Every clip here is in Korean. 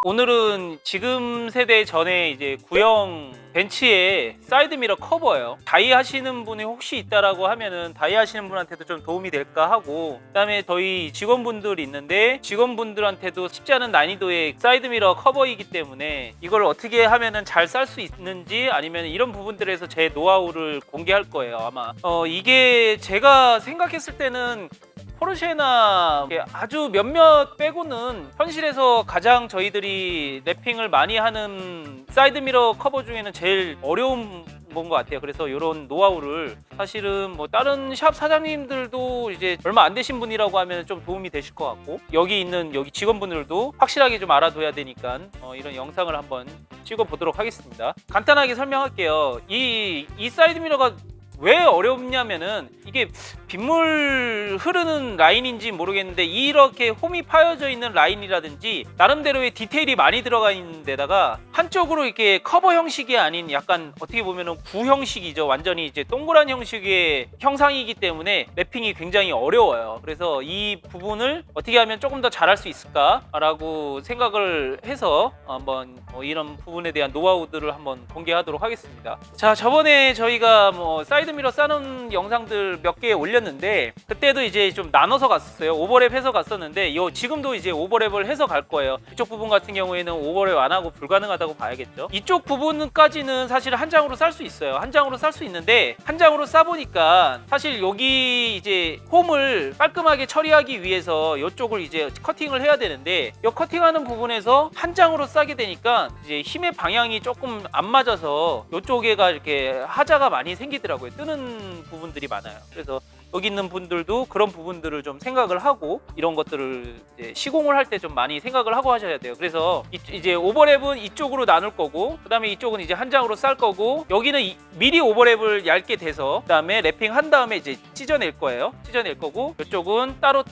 오늘은 지금 세대 전에 이제 구형 벤츠의 사이드미러 커버예요. 다이 하시는 분이 혹시 있다라고 하면은 다이 하시는 분한테도 좀 도움이 될까 하고, 그다음에 저희 직원분들이 있는데 직원분들한테도 쉽지 않은 난이도의 사이드미러 커버이기 때문에 이걸 어떻게 하면은 잘 쌀 수 있는지, 아니면 이런 부분들에서 제 노하우를 공개할 거예요. 아마 이게 제가 생각했을 때는 포르쉐나 아주 몇몇 빼고는 현실에서 가장 저희들이 랩핑을 많이 하는 사이드미러 커버 중에는 제일 어려운 건 것 같아요. 그래서 이런 노하우를 사실은 뭐 다른 샵 사장님들도 이제 얼마 안 되신 분이라고 하면 좀 도움이 되실 것 같고, 여기 있는 여기 직원분들도 확실하게 좀 알아둬야 되니까 이런 영상을 한번 찍어 보도록 하겠습니다. 간단하게 설명할게요. 이 사이드미러가 왜 어렵냐면은 이게 빗물 흐르는 라인인지 모르겠는데 이렇게 홈이 파여져 있는 라인이라든지 나름대로의 디테일이 많이 들어가 있는 데다가 한쪽으로 이렇게 커버 형식이 아닌 약간 어떻게 보면은 구 형식이죠. 완전히 이제 동그란 형식의 형상이기 때문에 랩핑이 굉장히 어려워요. 그래서 이 부분을 어떻게 하면 조금 더 잘할 수 있을까라고 생각을 해서 한번 이런 부분에 대한 노하우들을 한번 공개하도록 하겠습니다. 자, 저번에 저희가 사이드미러 싸는 영상들 몇 개 올렸는데 그때도 이제 좀 나눠서 갔었어요. 오버랩 해서 갔었는데 지금도 이제 오버랩을 해서 갈 거예요. 이쪽 부분 같은 경우에는 오버랩 안 하고 불가능하다고 봐야겠죠. 이쪽 부분까지는 사실 한 장으로 쌀 수 있어요. 한 장으로 쌀 수 있는데 한 장으로 싸보니까 사실 여기 이제 홈을 깔끔하게 처리하기 위해서 이쪽을 이제 커팅을 해야 되는데 이 커팅하는 부분에서 한 장으로 싸게 되니까 이제 힘의 방향이 조금 안 맞아서 이쪽에가 이렇게 하자가 많이 생기더라고요. 뜨는 부분들이 많아요. 그래서 여기 있는 분들도 그런 부분들을 좀 생각을 하고 이런 것들을 이제 시공을 할 때 좀 많이 생각을 하고 하셔야 돼요. 그래서 이제 오버랩은 이쪽으로 나눌 거고, 그 다음에 이쪽은 이제 한 장으로 쌀 거고, 여기는 미리 오버랩을 얇게 돼서 그 다음에 랩핑 한 다음에 이제 찢어낼 거예요. 찢어낼 거고, 이쪽은 따로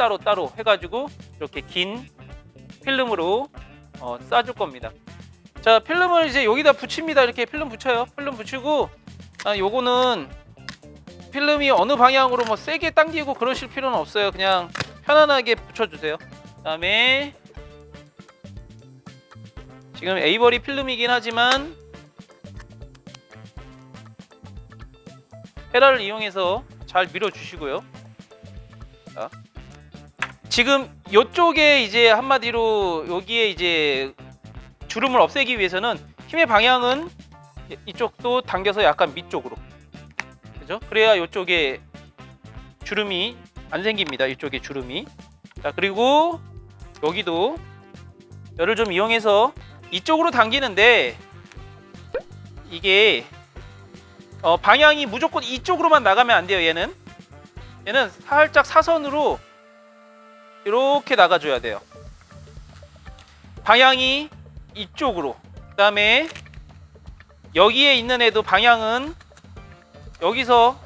해가지고 이렇게 긴 필름으로 싸줄 겁니다. 자, 필름을 이제 여기다 붙입니다. 이렇게 필름 붙여요. 필름 붙이고, 요거는 필름이 어느 방향으로 뭐 세게 당기고 그러실 필요는 없어요. 그냥 편안하게 붙여주세요. 그 다음에 지금 에이버리 필름이긴 하지만 헤라를 이용해서 잘 밀어주시고요. 자, 지금 이쪽에 이제 한마디로 여기에 이제 주름을 없애기 위해서는 힘의 방향은 이쪽도 당겨서 약간 밑쪽으로, 그죠? 그래야 이쪽에 주름이 안 생깁니다. 이쪽에 주름이. 자, 그리고 여기도 열을 좀 이용해서 이쪽으로 당기는데 이게 방향이 무조건 이쪽으로만 나가면 안 돼요. 얘는 살짝 사선으로 이렇게 나가줘야 돼요. 방향이 이쪽으로. 그 다음에 여기에 있는 애도 방향은 여기서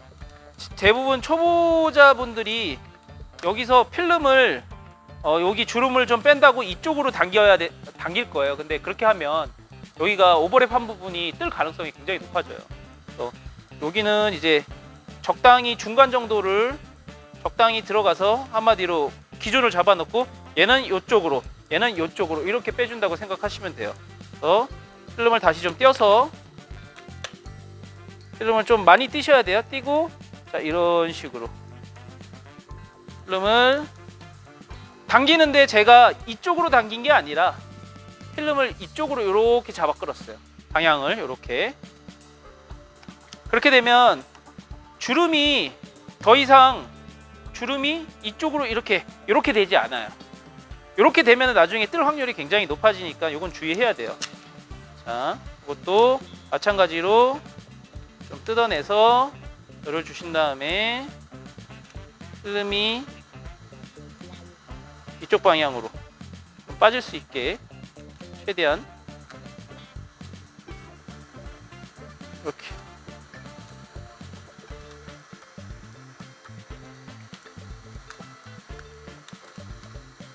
대부분 초보자분들이 여기서 필름을 여기 주름을 좀 뺀다고 이쪽으로 당길 거예요. 근데 그렇게 하면 여기가 오버랩한 부분이 뜰 가능성이 굉장히 높아져요. 그래서 여기는 이제 적당히 중간 정도를 적당히 들어가서 한마디로 기준을 잡아놓고 얘는 이쪽으로, 얘는 이쪽으로 이렇게 빼준다고 생각하시면 돼요. 그래서 필름을 다시 좀 띄어서, 필름을 좀 많이 띄셔야 돼요. 띄고, 자, 이런 식으로 필름을 당기는데 제가 이쪽으로 당긴 게 아니라 필름을 이쪽으로 이렇게 잡아 끌었어요. 방향을 이렇게. 그렇게 되면 주름이 더 이상 주름이 이쪽으로 이렇게 되지 않아요. 이렇게 되면 나중에 뜰 확률이 굉장히 높아지니까 이건 주의해야 돼요. 자, 이것도 마찬가지로 좀 뜯어내서 열을 주신 다음에 필름이 이쪽 방향으로 좀 빠질 수 있게 최대한 이렇게.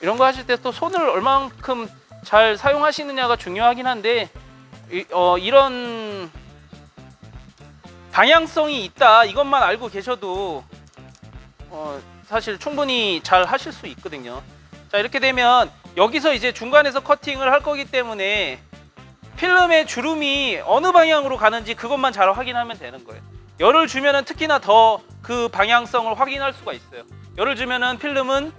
이런 거 하실 때 또 손을 얼만큼 잘 사용하시느냐가 중요하긴 한데 이런 방향성이 있다 이것만 알고 계셔도 사실 충분히 잘 하실 수 있거든요. 자, 이렇게 되면 여기서 이제 중간에서 커팅을 할 거기 때문에 필름의 주름이 어느 방향으로 가는지 그것만 잘 확인하면 되는 거예요. 열을 주면은 특히나 더 그 방향성을 확인할 수가 있어요. 열을 주면은 필름은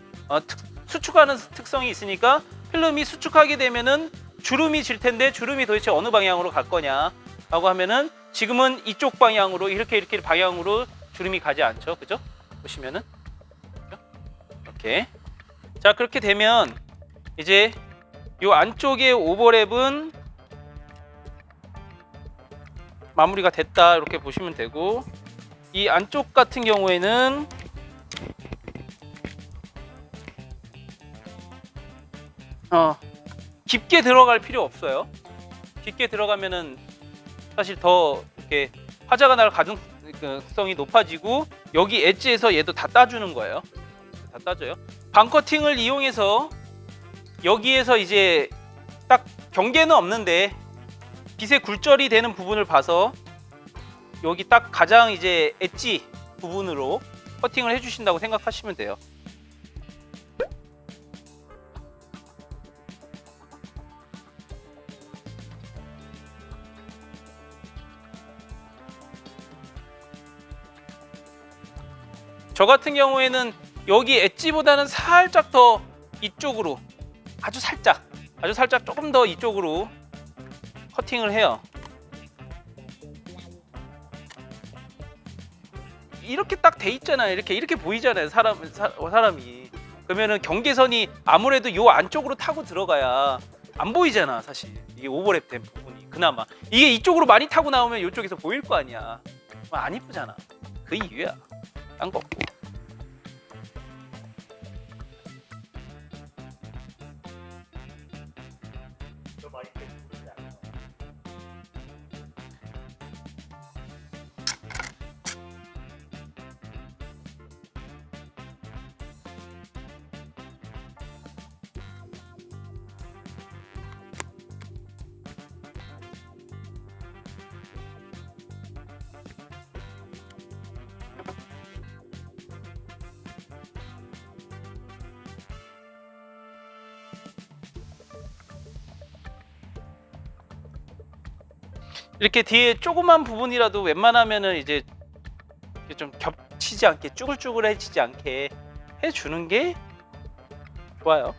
수축하는 특성이 있으니까 필름이 수축하게 되면은 주름이 질 텐데 주름이 도대체 어느 방향으로 갈 거냐라고 하면은 지금은 이쪽 방향으로 이렇게 방향으로 주름이 가지 않죠, 그죠? 보시면은 이렇게. 자, 그렇게 되면 이제 이 안쪽의 오버랩은 마무리가 됐다 이렇게 보시면 되고, 이 안쪽 같은 경우에는 깊게 들어갈 필요 없어요. 깊게 들어가면은 사실 더 이렇게 화자가 날 가능성이 높아지고, 여기 엣지에서 얘도 다 따주는 거예요. 다 따져요. 반커팅을 이용해서 여기에서 이제 딱 경계는 없는데 빛의 굴절이 되는 부분을 봐서 여기 딱 가장 이제 엣지 부분으로 커팅을 해주신다고 생각하시면 돼요. 저 같은 경우에는 여기 엣지보다는 살짝 더 이쪽으로, 아주 살짝 조금 더 이쪽으로 커팅을 해요. 이렇게 딱 돼 있잖아요. 이렇게 보이잖아요. 사람이. 그러면은 경계선이 아무래도 요 안쪽으로 타고 들어가야 안 보이잖아. 사실 이게 오버랩 된 부분이 그나마 이게 이쪽으로 많이 타고 나오면 이쪽에서 보일 거 아니야. 안 이쁘잖아. 그 이유야. 딴 거 없고. 이렇게 뒤에 조그만 부분이라도 웬만하면은 이제 좀 겹치지 않게 쭈글쭈글해지지 않게 해주는 게 좋아요.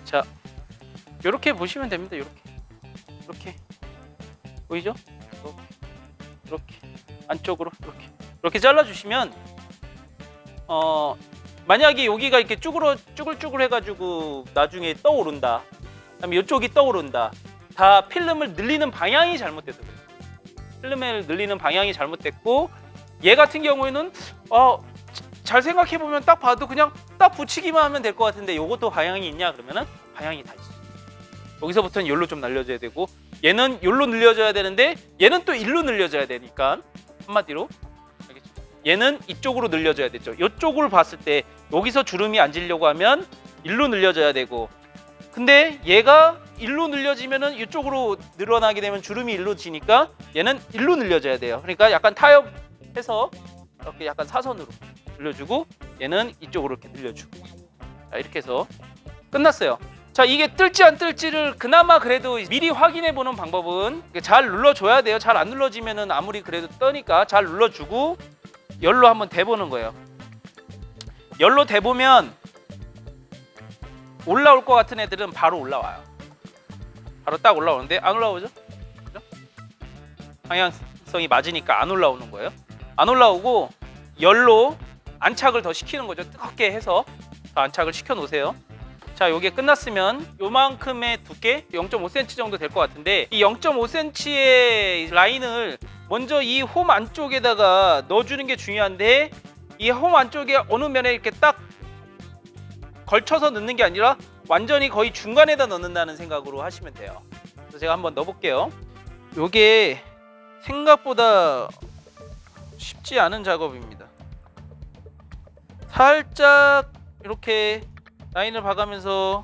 자, 이렇게 보시면 됩니다. 이렇게 보이죠? 이렇게 안쪽으로 이렇게 잘라주시면 만약에 여기가 이렇게 쭈글쭈글 해가지고 나중에 떠오른다. 그다음에 이쪽이 떠오른다. 다 필름을 늘리는 방향이 잘못돼서 그래요. 필름을 늘리는 방향이 잘못됐고, 얘 같은 경우에는 잘 생각해보면 딱 봐도 그냥 딱 붙이기만 하면 될 것 같은데 이것도 방향이 있냐 그러면은 방향이 다 있어. 여기서부터는 여기로 좀 날려줘야 되고, 얘는 여기로 늘려줘야 되는데 얘는 또 일로 늘려줘야 되니까, 한마디로 알겠죠? 얘는 이쪽으로 늘려줘야 되죠. 이쪽을 봤을 때 여기서 주름이 안 지려고 하면 일로 늘려줘야 되고, 근데 얘가 일로 늘려지면은 이쪽으로 늘어나게 되면 주름이 일로 지니까 얘는 일로 늘려줘야 돼요. 그러니까 약간 타협해서 이렇게 약간 사선으로 늘려주고, 얘는 이쪽으로 이렇게 늘려주고. 자, 이렇게 해서 끝났어요. 자, 이게 뜰지 안 뜰지를 그나마 그래도 미리 확인해 보는 방법은 잘 눌러줘야 돼요. 잘 안 눌러지면은 아무리 그래도 떠니까 잘 눌러주고 열로 한번 대보는 거예요. 열로 대보면 올라올 것 같은 애들은 바로 올라와요. 바로 딱 올라오는데 안 올라오죠? 그죠? 방향성이 맞으니까 안 올라오는 거예요. 안 올라오고 열로 안착을 더 시키는 거죠. 뜨겁게 해서 더 안착을 시켜 놓으세요. 자, 요게 끝났으면 요만큼의 두께 0.5cm 정도 될 것 같은데, 이 0.5cm의 라인을 먼저 이 홈 안쪽에다가 넣어주는 게 중요한데, 이 홈 안쪽에 어느 면에 이렇게 딱 걸쳐서 넣는 게 아니라 완전히 거의 중간에다 넣는다는 생각으로 하시면 돼요. 그래서 제가 한번 넣어볼게요. 요게 생각보다 쉽지 않은 작업입니다. 살짝 이렇게 라인을 봐가면서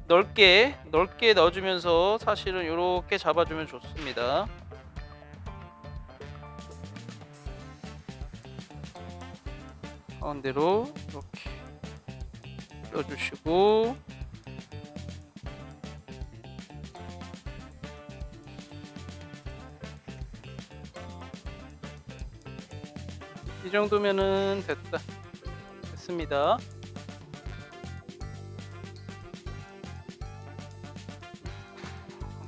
넓게 넣어주면서 사실은 이렇게 잡아주면 좋습니다. 가운데로 이렇게. 넣어주시고 이 정도면은 됐습니다.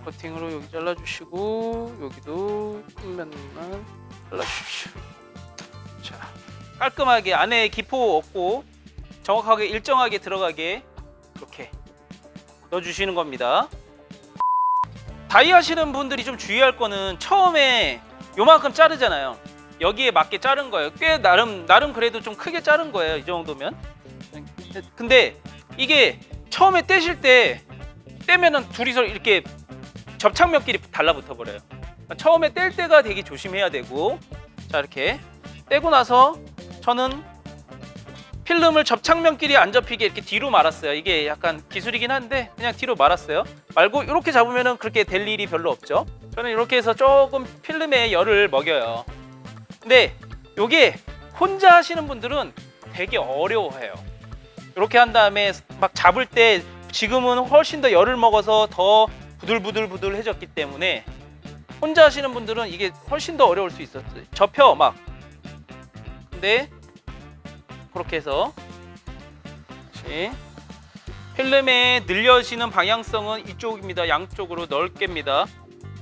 커팅으로 여기 잘라주시고 여기도 끝면만 잘라주십시오. 자, 깔끔하게 안에 기포 없고 정확하게 일정하게 들어가게 이렇게 넣어주시는 겁니다. 다이 하시는 분들이 좀 주의할 거는 처음에 요만큼 자르잖아요. 여기에 맞게 자른 거예요. 꽤 나름 그래도 좀 크게 자른 거예요. 이 정도면. 근데 이게 처음에 떼실 때 떼면은 둘이서 이렇게 접착면끼리 달라붙어 버려요. 처음에 뗄 때가 되게 조심해야 되고, 자 이렇게 떼고 나서 저는 필름을 접착면끼리 안 접히게 이렇게 뒤로 말았어요. 이게 약간 기술이긴 한데 그냥 뒤로 말았어요. 말고 이렇게 잡으면은 그렇게 될 일이 별로 없죠. 저는 이렇게 해서 조금 필름에 열을 먹여요. 근데 이게 혼자 하시는 분들은 되게 어려워해요. 이렇게 한 다음에 막 잡을 때 지금은 훨씬 더 열을 먹어서 더 부들부들해졌기 때문에 혼자 하시는 분들은 이게 훨씬 더 어려울 수 있었어요. 접혀 막. 근데 그렇게 해서 필름에 늘려지는 방향성은 이쪽입니다. 양쪽으로 넓게입니다.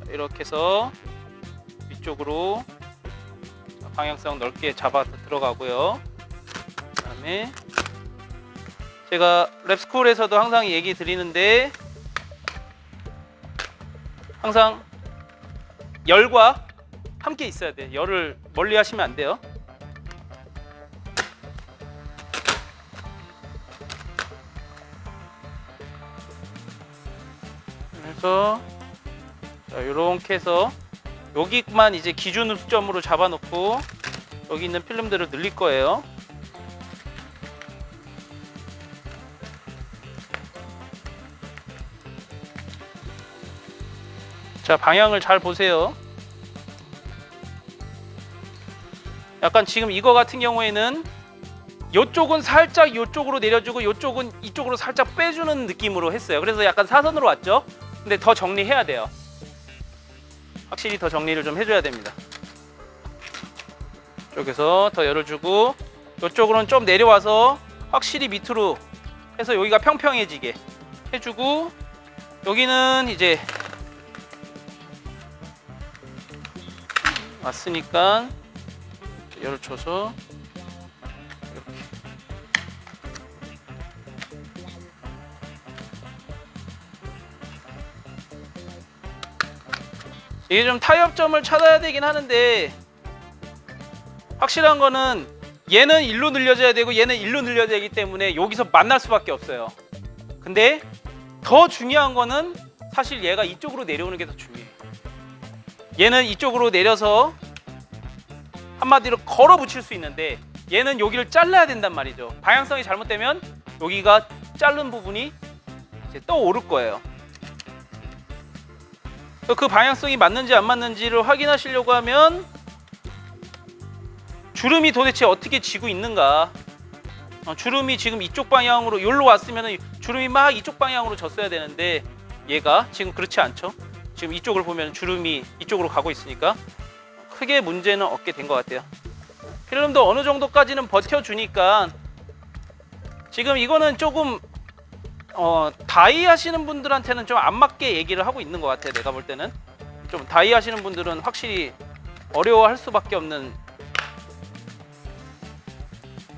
이렇게 해서 위쪽으로 방향성 넓게 잡아 들어가고요. 그다음에 제가 랩스쿨에서도 항상 얘기 드리는데 항상 열과 함께 있어야 돼요. 열을 멀리 하시면 안 돼요. 그래서 이렇게 해서 여기만 이제 기준 수점으로 잡아놓고 여기 있는 필름들을 늘릴 거예요. 자, 방향을 잘 보세요. 약간 지금 이거 같은 경우에는 이쪽은 살짝 이쪽으로 내려주고 이쪽은 이쪽으로 살짝 빼주는 느낌으로 했어요. 그래서 약간 사선으로 왔죠. 근데 더 정리해야 돼요. 확실히 더 정리를 좀 해줘야 됩니다. 이쪽에서 더 열을 주고 이쪽으로는 좀 내려와서 확실히 밑으로 해서 여기가 평평해지게 해주고 여기는 이제 왔으니까 열을 줘서 이렇게 이게 좀 타협점을 찾아야 되긴 하는데 확실한 거는 얘는 일로 늘려져야 되고 얘는 일로 늘려야 되기 때문에 여기서 만날 수밖에 없어요. 근데 더 중요한 거는 사실 얘가 이쪽으로 내려오는 게 더 중요해요. 얘는 이쪽으로 내려서 한마디로 걸어 붙일 수 있는데 얘는 여기를 잘라야 된단 말이죠. 방향성이 잘못되면 여기가 자른 부분이 이제 떠오를 거예요. 그 방향성이 맞는지 안 맞는지를 확인하시려고 하면 주름이 도대체 어떻게 지고 있는가. 주름이 지금 이쪽 방향으로 여기로 왔으면 주름이 막 이쪽 방향으로 졌어야 되는데 얘가 지금 그렇지 않죠. 지금 이쪽을 보면 주름이 이쪽으로 가고 있으니까 크게 문제는 없게 된 것 같아요. 필름도 어느 정도까지는 버텨주니까 지금 이거는 조금 다이 하시는 분들한테는 좀 안 맞게 얘기를 하고 있는 것 같아요. 내가 볼 때는 좀 다이 하시는 분들은 확실히 어려워할 수밖에 없는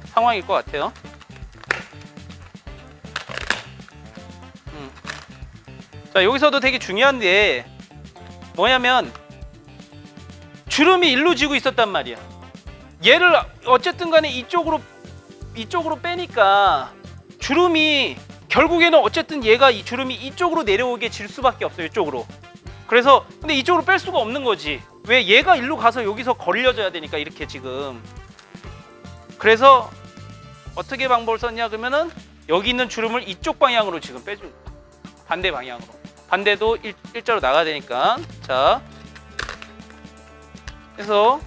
상황일 것 같아요. 자, 여기서도 되게 중요한데 뭐냐면 주름이 일로 지고 있었단 말이야. 얘를 어쨌든 간에 이쪽으로 빼니까 주름이 결국에는 어쨌든 얘가 이 주름이 이쪽으로 내려오게 질 수밖에 없어요. 이쪽으로. 그래서 근데 이쪽으로 뺄 수가 없는 거지. 왜? 얘가 일로 가서 여기서 걸려져야 되니까 이렇게 지금. 그래서 어떻게 방법을 썼냐 그러면은 여기 있는 주름을 이쪽 방향으로 지금 빼준 반대 방향으로. 반대도 일자로 나가야 되니까. 자, 그래서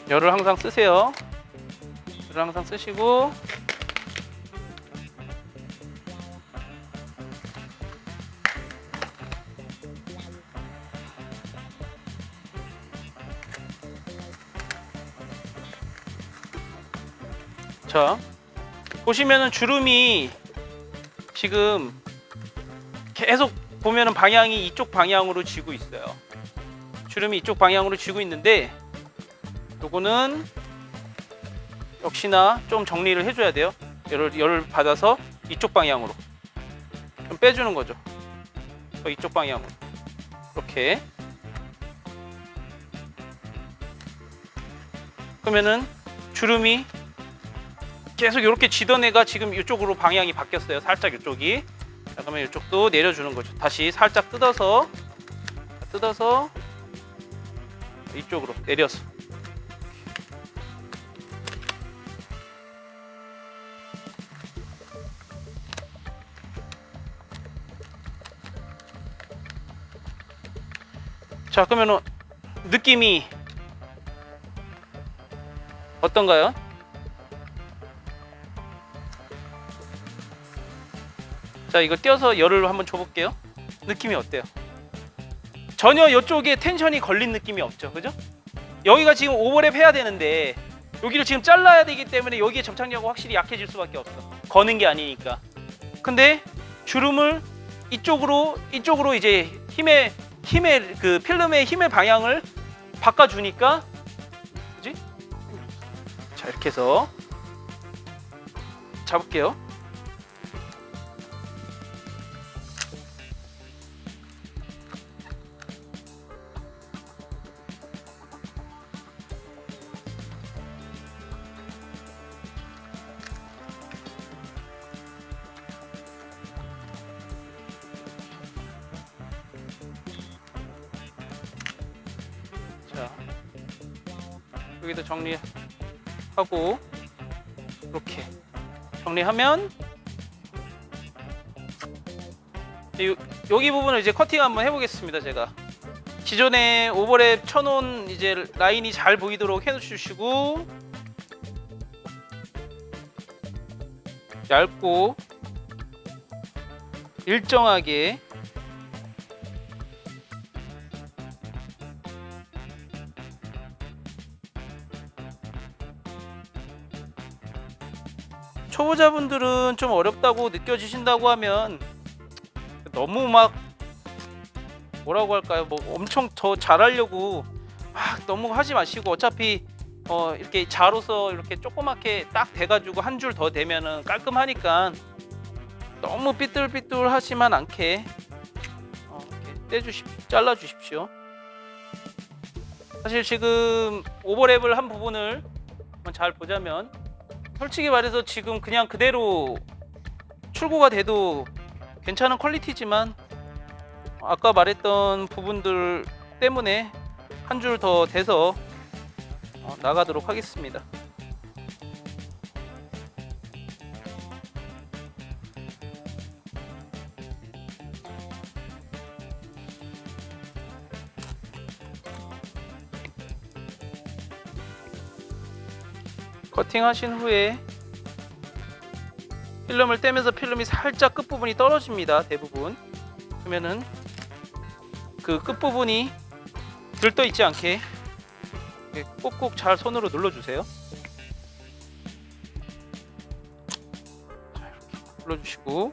열을 항상 쓰세요. 줄을 항상 쓰시고 자 보시면은 주름이 지금 계속 보면은 방향이 이쪽 방향으로 쥐고 있어요. 주름이 이쪽 방향으로 쥐고 있는데 요거는 역시나 좀 정리를 해줘야 돼요. 열을 받아서 이쪽 방향으로 좀 빼주는 거죠. 이쪽 방향으로 이렇게. 그러면은 주름이 계속 이렇게 쥐던 애가 지금 이쪽으로 방향이 바뀌었어요. 살짝 이쪽이. 자, 그러면 이쪽도 내려주는 거죠. 다시 살짝 뜯어서 이쪽으로 내려서. 자, 그러면은 느낌이 어떤가요? 자, 이거 띄어서 열을 한번 줘볼게요. 느낌이 어때요? 전혀 이쪽에 텐션이 걸린 느낌이 없죠, 그죠? 여기가 지금 오버랩 해야 되는데 여기를 지금 잘라야 되기 때문에 여기에 접착력이 확실히 약해질 수밖에 없어. 거는 게 아니니까. 근데 주름을 이쪽으로 이제 힘의 그 필름의 힘의 방향을 바꿔주니까, 그지? 자, 이렇게 해서 잡을게요. 자, 여기도 정리하고 이렇게 정리하면 여기 부분을 이제 커팅 한번 해보겠습니다. 제가 기존에 오버랩 쳐놓은 이제 라인이 잘 보이도록 해주시고, 얇고 일정하게 초보자분들은 좀 어렵다고 느껴지신다고 하면 너무 막 뭐라고 할까요? 뭐 엄청 더 잘하려고 막 너무 하지 마시고, 어차피 이렇게 자로서 이렇게 조그맣게 딱 돼가지고 한 줄 더 되면은 깔끔하니까 너무 삐뚤삐뚤 하지만 않게 이렇게 잘라 주십시오. 사실 지금 오버랩을 한 부분을 한번 잘 보자면, 솔직히 말해서 지금 그냥 그대로 출고가 돼도 괜찮은 퀄리티지만 아까 말했던 부분들 때문에 한 줄 더 돼서 나가도록 하겠습니다. 커팅하신 후에 필름을 떼면서 필름이 살짝 끝부분이 떨어집니다. 대부분. 그러면은 그 끝부분이 들떠 있지 않게 꾹꾹 잘 손으로 눌러주세요. 자, 이렇게 눌러주시고,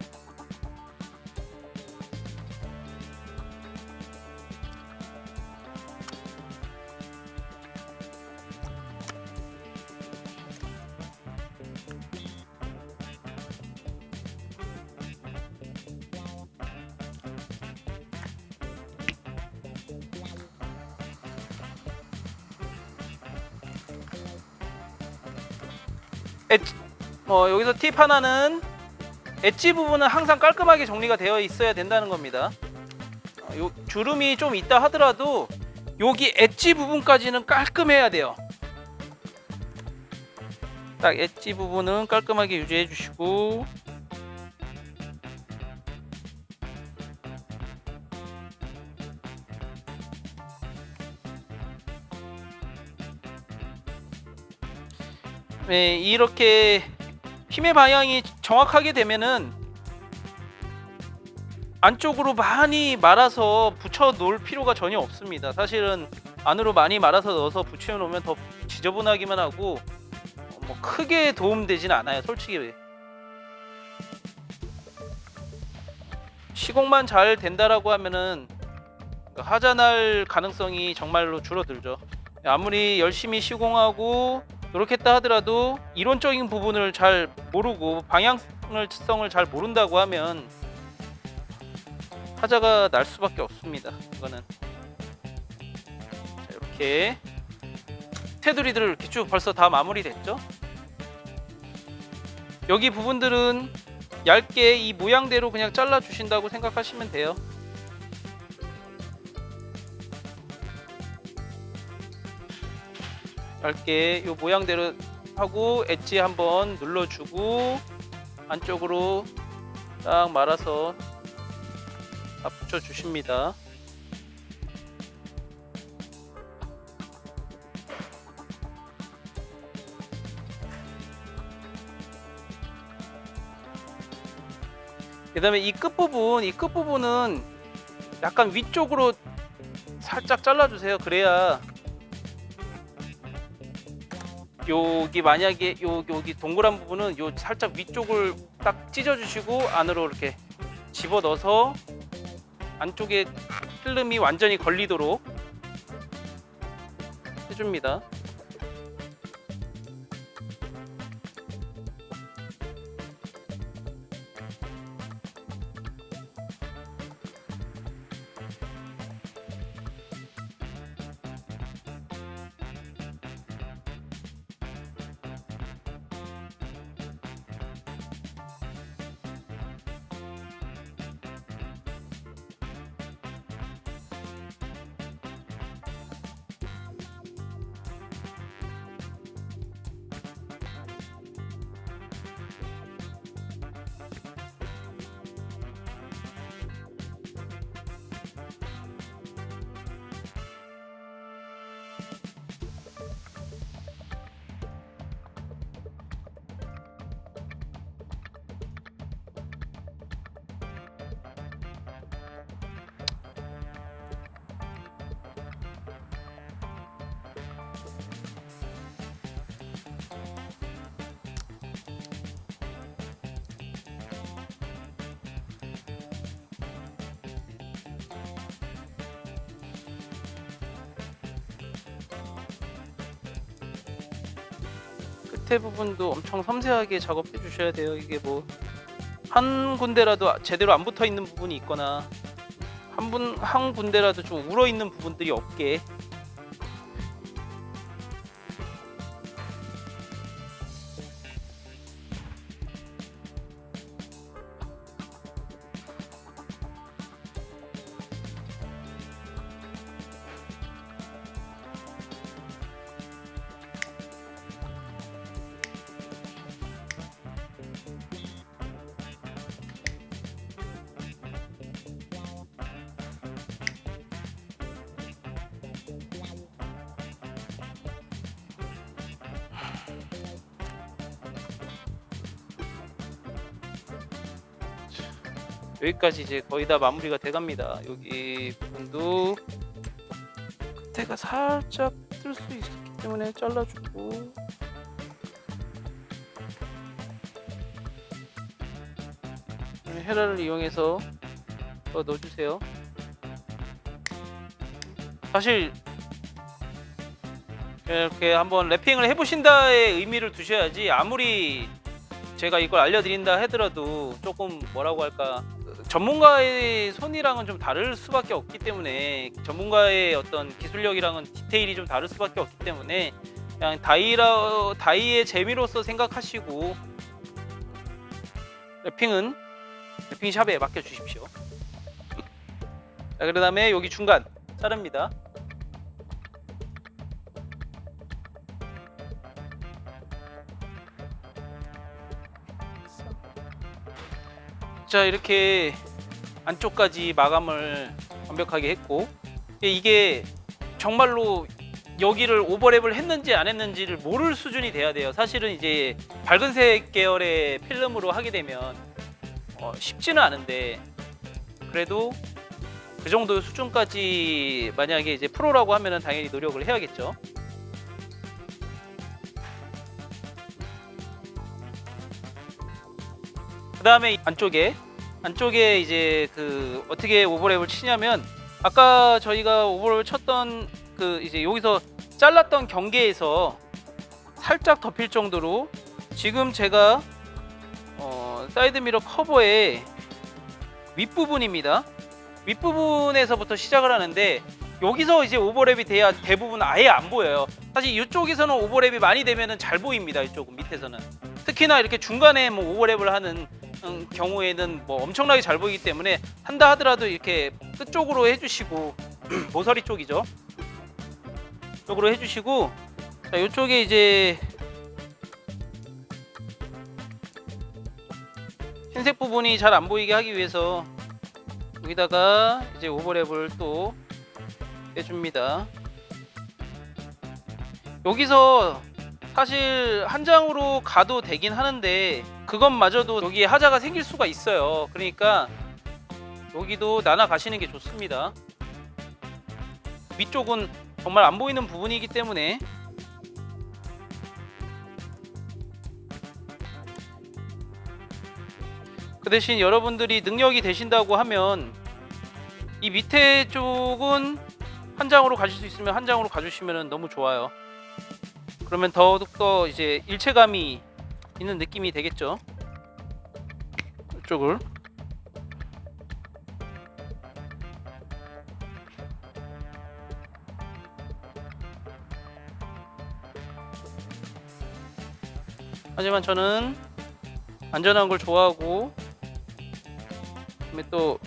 여기서 팁 하나는 엣지 부분은 항상 깔끔하게 정리가 되어 있어야 된다는 겁니다. 요 주름이 좀 있다 하더라도 여기 엣지 부분까지는 깔끔해야 돼요. 딱 엣지 부분은 깔끔하게 유지해 주시고, 네, 이렇게 힘의 방향이 정확하게 되면은 안쪽으로 많이 말아서 붙여 놓을 필요가 전혀 없습니다. 사실은 안으로 많이 말아서 넣어서 붙여 놓으면 더 지저분하기만 하고 뭐 크게 도움되진 않아요, 솔직히. 시공만 잘 된다라고 하면은 하자날 가능성이 정말로 줄어들죠. 아무리 열심히 시공하고 노력했다 하더라도 이론적인 부분을 잘 모르고 방향성을 잘 모른다고 하면 하자가 날 수밖에 없습니다. 이거는. 자, 이렇게 테두리들을 이렇게 쭉 벌써 다 마무리됐죠. 여기 부분들은 얇게 이 모양대로 그냥 잘라 주신다고 생각하시면 돼요. 얇게 이 모양대로 하고 엣지 한번 눌러주고 안쪽으로 딱 말아서 다 붙여주십니다. 그 다음에 이 끝부분은 약간 위쪽으로 살짝 잘라주세요. 그래야 여기 만약에 여기 동그란 부분은 요 살짝 위쪽을 딱 찢어주시고 안으로 이렇게 집어넣어서 안쪽에 필름이 완전히 걸리도록 해줍니다. 끝에 부분도 엄청 섬세하게 작업해 주셔야 돼요. 이게 뭐 한 군데라도 제대로 안 붙어 있는 부분이 있거나 한 군데라도 좀 울어 있는 부분들이 없게. 여기까지 이제 거의 다 마무리가 돼갑니다. 여기 부분도 끝에가 살짝 뜰 수 있기 때문에 잘라주고, 헤라를 이용해서 더 넣어주세요. 사실 이렇게 한번 랩핑을 해보신다의 의미를 두셔야지, 아무리 제가 이걸 알려드린다 하더라도 조금 뭐라고 할까, 전문가의 손이랑은 좀 다를 수밖에 없기 때문에, 전문가의 어떤 기술력이랑은 디테일이 좀 다를 수밖에 없기 때문에 그냥 다이의 재미로서 생각하시고 랩핑샵에 맡겨주십시오. 자, 그 다음에 여기 중간 자릅니다. 자, 이렇게 안쪽까지 마감을 완벽하게 했고, 이게 정말로 여기를 오버랩을 했는지 안 했는지를 모를 수준이 돼야 돼요. 사실은 이제 밝은색 계열의 필름으로 하게 되면 쉽지는 않은데, 그래도 그 정도 수준까지 만약에 이제 프로라고 하면은 당연히 노력을 해야겠죠. 그 다음에 안쪽에 이제 그 어떻게 오버랩을 치냐면, 아까 저희가 오버랩을 쳤던 그 이제 여기서 잘랐던 경계에서 살짝 덮일 정도로, 지금 제가 사이드미러 커버의 윗부분입니다. 윗부분에서부터 시작을 하는데, 여기서 이제 오버랩이 돼야 대부분 아예 안 보여요. 사실 이쪽에서는 오버랩이 많이 되면은 잘 보입니다. 이쪽 밑에서는. 특히나 이렇게 중간에 뭐 오버랩을 하는 경우에는 뭐 엄청나게 잘 보이기 때문에, 한다 하더라도 이렇게 끝쪽으로 해주시고 모서리 쪽이죠. 쪽으로 해주시고, 자, 이쪽에 이제 흰색 부분이 잘 안 보이게 하기 위해서 여기다가 이제 오버랩을 또 해줍니다. 여기서 사실 한 장으로 가도 되긴 하는데, 그것마저도 여기에 하자가 생길 수가 있어요. 그러니까 여기도 나눠 가시는 게 좋습니다. 위쪽은 정말 안 보이는 부분이기 때문에. 그 대신 여러분들이 능력이 되신다고 하면 이 밑에 쪽은 한 장으로 가실 수 있으면 한 장으로 가주시면 너무 좋아요. 그러면 더욱더 이제 일체감이 있는 느낌이 되겠죠. 이쪽을 하지만 저는 안전한 걸 좋아하고, 그다음에 또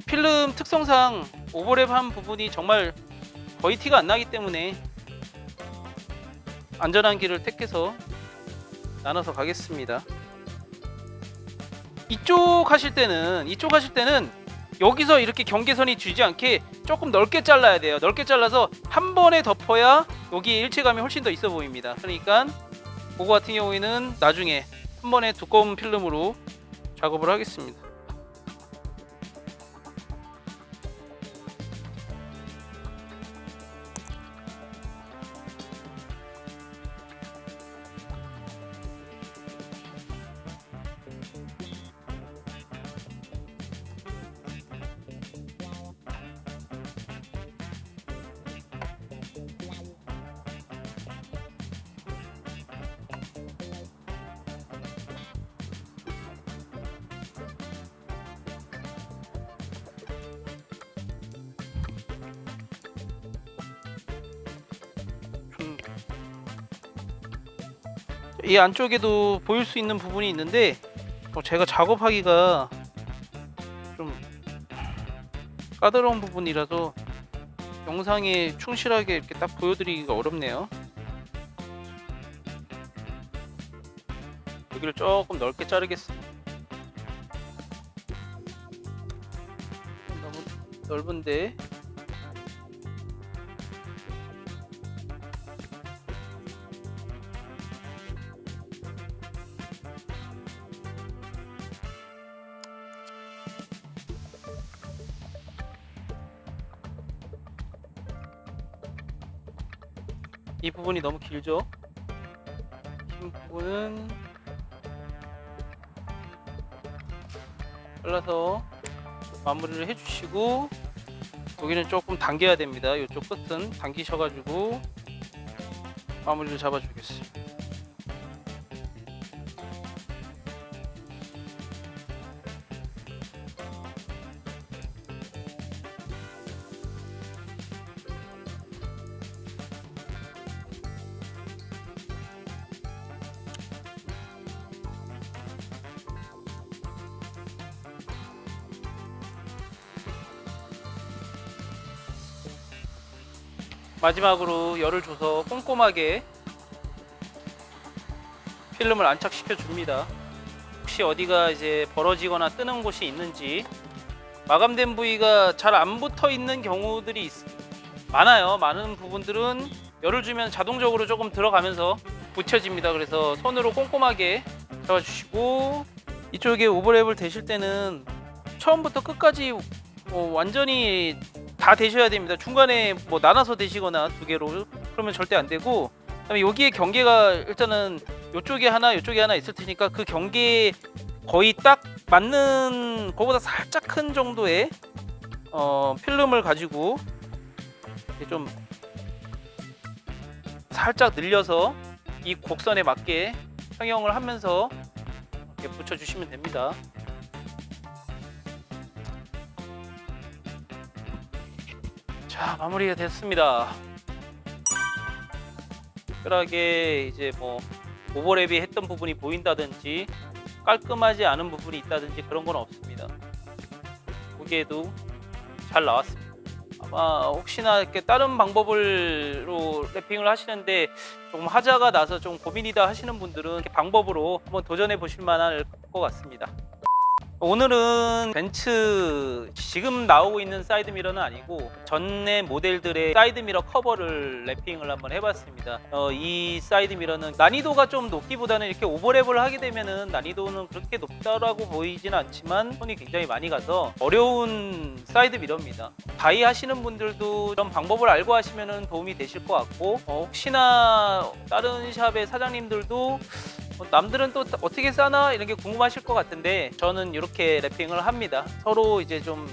필름 특성상 오버랩한 부분이 정말 거의 티가 안 나기 때문에 안전한 길을 택해서 나눠서 가겠습니다. 이쪽 하실 때는 여기서 이렇게 경계선이 지지 않게 조금 넓게 잘라야 돼요. 넓게 잘라서 한 번에 덮어야 여기 일체감이 훨씬 더 있어 보입니다. 그러니까 그거 같은 경우에는 나중에 한 번에 두꺼운 필름으로 작업을 하겠습니다. 이 안쪽에도 보일 수 있는 부분이 있는데, 제가 작업하기가 좀 까다로운 부분이라서 영상에 충실하게 이렇게 딱 보여드리기가 어렵네요. 여기를 조금 넓게 자르겠습니다. 너무 넓은데 이 부분이 너무 길죠? 긴 부분은 잘라서 마무리를 해주시고, 여기는 조금 당겨야 됩니다. 이쪽 끝은 당기셔가지고 마무리를 잡아주겠습니다. 마지막으로 열을 줘서 꼼꼼하게 필름을 안착시켜 줍니다. 혹시 어디가 이제 벌어지거나 뜨는 곳이 있는지, 마감된 부위가 잘 안 붙어 있는 경우들이 많아요. 많은 부분들은 열을 주면 자동적으로 조금 들어가면서 붙여집니다. 그래서 손으로 꼼꼼하게 잡아주시고, 이쪽에 오버랩을 대실 때는 처음부터 끝까지 완전히 다 대셔야 됩니다. 중간에 뭐 나눠서 대시거나 두 개로 그러면 절대 안 되고, 그다음에 여기에 경계가 일단은 이쪽에 하나 이쪽에 하나 있을 테니까 그 경계에 거의 딱 맞는 그거보다 살짝 큰 정도의 필름을 가지고 좀 살짝 늘려서 이 곡선에 맞게 평형을 하면서 이렇게 붙여주시면 됩니다. 자, 마무리가 됐습니다. 특별하게 이제 뭐 오버랩이 했던 부분이 보인다든지 깔끔하지 않은 부분이 있다든지 그런 건 없습니다. 보기에도 잘 나왔습니다. 아마 혹시나 이렇게 다른 방법으로 랩핑을 하시는데 조금 하자가 나서 좀 고민이다 하시는 분들은 이렇게 방법으로 한번 도전해 보실 만할 것 같습니다. 오늘은 벤츠 지금 나오고 있는 사이드미러는 아니고 전에 모델들의 사이드미러 커버를 랩핑을 한번 해봤습니다. 이 사이드미러는 난이도가 좀 높기보다는 이렇게 오버랩을 하게 되면은 난이도는 그렇게 높다라고 보이지는 않지만 손이 굉장히 많이 가서 어려운 사이드미러입니다. 다이 하시는 분들도 이런 방법을 알고 하시면은 도움이 되실 것 같고, 혹시나 다른 샵의 사장님들도 남들은 또 어떻게 싸나 이런 게 궁금하실 것 같은데 저는 이렇게 랩핑을 합니다. 서로 이제 좀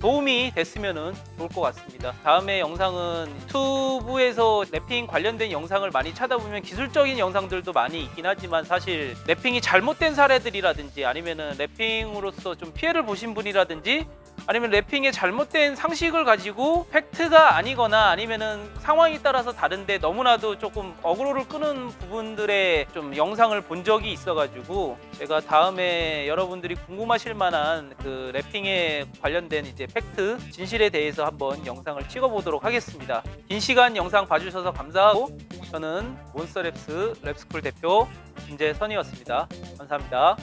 도움이 됐으면 좋을 것 같습니다. 다음에 영상은 유튜브에서 랩핑 관련된 영상을 많이 찾아보면 기술적인 영상들도 많이 있긴 하지만 사실 랩핑이 잘못된 사례들이라든지 아니면은 랩핑으로서 좀 피해를 보신 분이라든지 아니면 랩핑의 잘못된 상식을 가지고 팩트가 아니거나 아니면은 상황에 따라서 다른데 너무나도 조금 어그로를 끄는 부분들의 좀 영상을 본 적이 있어가지고 제가 다음에 여러분들이 궁금하실 만한 그 랩핑에 관련된 이제 팩트, 진실에 대해서 한번 영상을 찍어보도록 하겠습니다. 긴 시간 영상 봐주셔서 감사하고 저는 몬스터랩스 랩스쿨 대표 김재선이었습니다. 감사합니다.